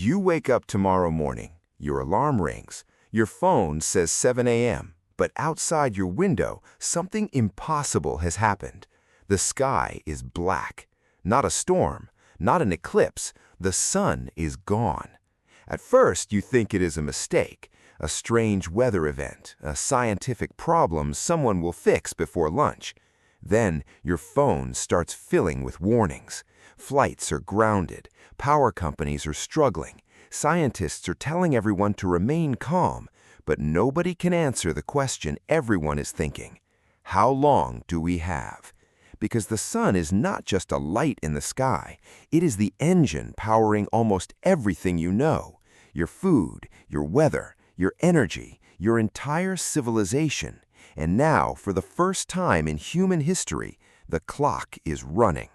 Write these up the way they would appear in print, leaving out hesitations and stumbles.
You wake up tomorrow morning, your alarm rings, your phone says 7 a.m., but outside your window, something impossible has happened. The sky is black. Not a storm, not an eclipse, the sun is gone. At first, you think it is a mistake, a strange weather event, a scientific problem someone will fix before lunch. Then your phone starts filling with warnings. Flights are grounded, power companies are struggling, scientists are telling everyone to remain calm, but nobody can answer the question everyone is thinking. How long do we have? Because the sun is not just a light in the sky, it is the engine powering almost everything you know. Your food, your weather, your energy, your entire civilization. And now, for the first time in human history, the clock is running.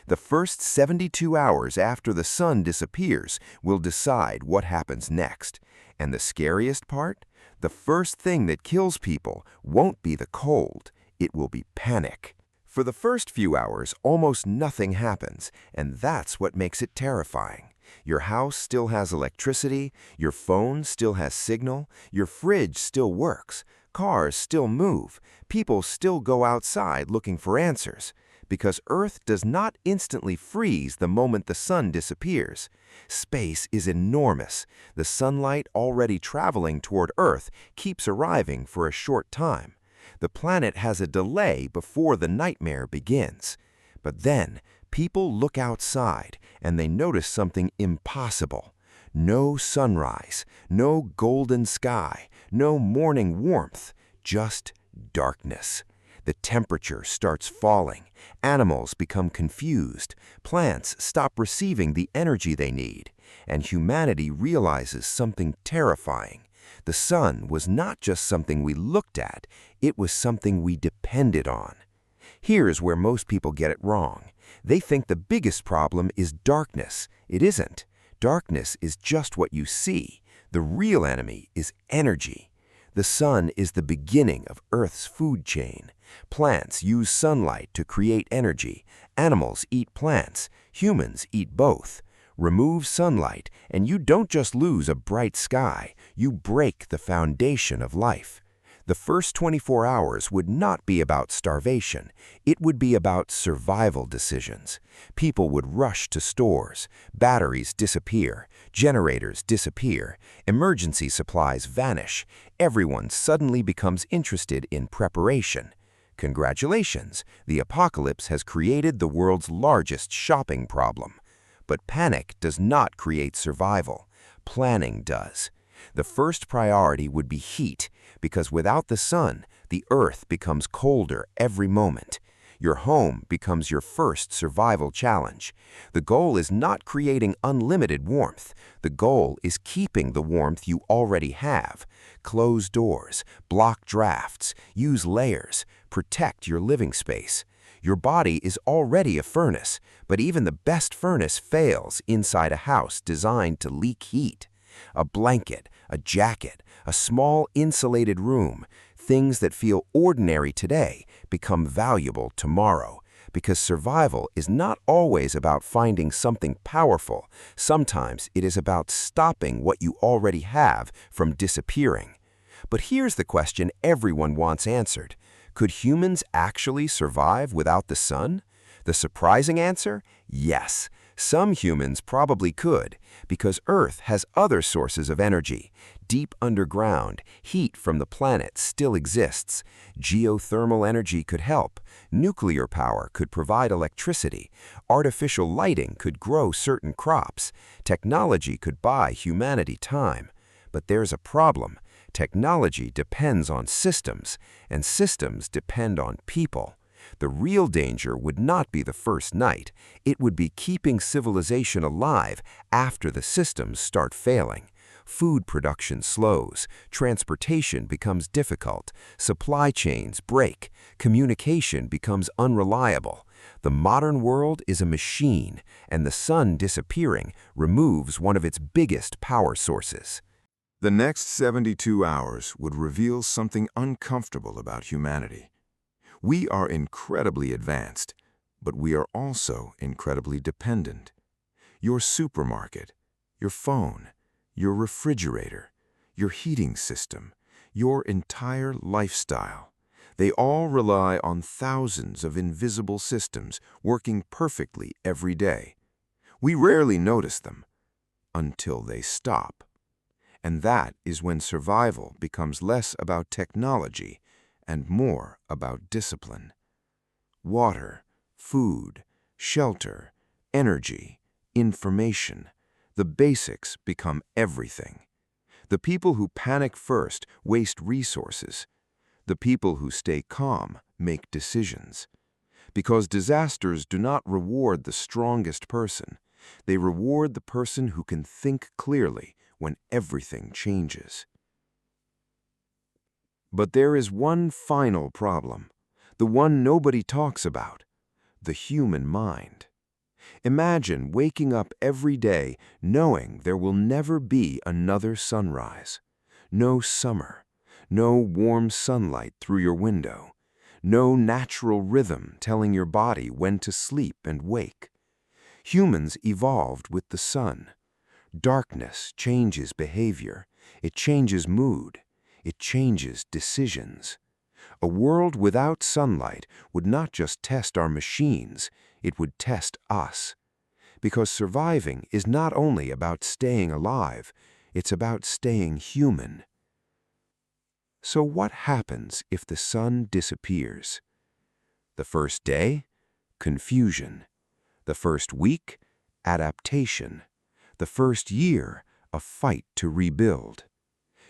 The first 72 hours after the sun disappears will decide what happens next. And the scariest part? The first thing that kills people won't be the cold, it will be panic. For the first few hours, almost nothing happens, and that's what makes it terrifying. Your house still has electricity, your phone still has signal, your fridge still works, cars still move, people still go outside looking for answers. Because Earth does not instantly freeze the moment the sun disappears. Space is enormous. The sunlight already traveling toward Earth keeps arriving for a short time. The planet has a delay before the nightmare begins. But then, people look outside and they notice something impossible. No sunrise, no golden sky, no morning warmth, just darkness. The temperature starts falling, animals become confused, plants stop receiving the energy they need, and humanity realizes something terrifying. The sun was not just something we looked at, it was something we depended on. Here's where most people get it wrong. They think the biggest problem is darkness. It isn't. Darkness is just what you see. The real enemy is energy. The sun is the beginning of Earth's food chain. Plants use sunlight to create energy. Animals eat plants. Humans eat both. Remove sunlight, and you don't just lose a bright sky, you break the foundation of life. The first 24 hours would not be about starvation. It would be about survival decisions. People would rush to stores. Batteries disappear. Generators disappear. Emergency supplies vanish. Everyone suddenly becomes interested in preparation. Congratulations, the apocalypse has created the world's largest shopping problem. But panic does not create survival. Planning does. The first priority would be heat, because without the sun, the earth becomes colder every moment. Your home becomes your first survival challenge. The goal is not creating unlimited warmth. The goal is keeping the warmth you already have. Close doors, block drafts, use layers, protect your living space. Your body is already a furnace, but even the best furnace fails inside a house designed to leak heat. A blanket, a jacket, a small insulated room, things that feel ordinary today become valuable tomorrow, because survival is not always about finding something powerful. Sometimes it is about stopping what you already have from disappearing. But here's the question everyone wants answered. Could humans actually survive without the sun? The surprising answer? Yes. Some humans probably could, because Earth has other sources of energy. Deep underground, heat from the planet still exists. Geothermal energy could help. Nuclear power could provide electricity. Artificial lighting could grow certain crops. Technology could buy humanity time. But there's a problem. Technology depends on systems, and systems depend on people. The real danger would not be the first night. It would be keeping civilization alive after the systems start failing. Food production slows, transportation becomes difficult, supply chains break, communication becomes unreliable. The modern world is a machine, and the sun disappearing removes one of its biggest power sources. The next 72 hours would reveal something uncomfortable about humanity. We are incredibly advanced, but we are also incredibly dependent. Your supermarket, your phone, your refrigerator, your heating system, your entire lifestyle. They all rely on thousands of invisible systems working perfectly every day. We rarely notice them until they stop. And that is when survival becomes less about technology and more about discipline. Water, food, shelter, energy, information, the basics become everything. The people who panic first waste resources. The people who stay calm make decisions. Because disasters do not reward the strongest person, they reward the person who can think clearly when everything changes. But there is one final problem, the one nobody talks about: the human mind. Imagine waking up every day knowing there will never be another sunrise. No summer, no warm sunlight through your window, no natural rhythm telling your body when to sleep and wake. Humans evolved with the sun. Darkness changes behavior, it changes mood, it changes decisions. A world without sunlight would not just test our machines, it would test us. Because surviving is not only about staying alive, it's about staying human. So what happens if the sun disappears? The first day? Confusion. The first week? Adaptation. The first year? A fight to rebuild.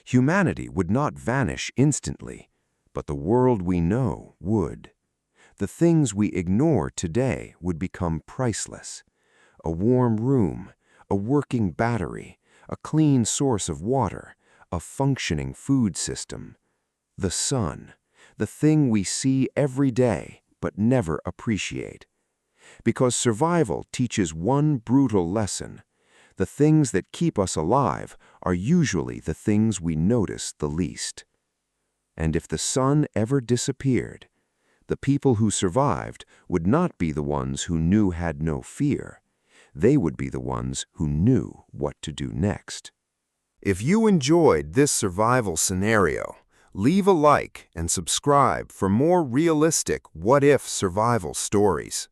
Humanity would not vanish instantly, but the world we know would. The things we ignore today would become priceless. A warm room, a working battery, a clean source of water, a functioning food system. The sun, the thing we see every day but never appreciate. Because survival teaches one brutal lesson: the things that keep us alive are usually the things we notice the least. And if the sun ever disappeared, the people who survived would not be the ones who knew had no fear. They would be the ones who knew what to do next. If you enjoyed this survival scenario, leave a like and subscribe for more realistic what-if survival stories.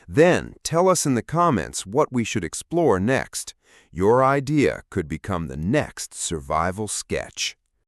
Then tell us in the comments what we should explore next. Your idea could become the next survival sketch.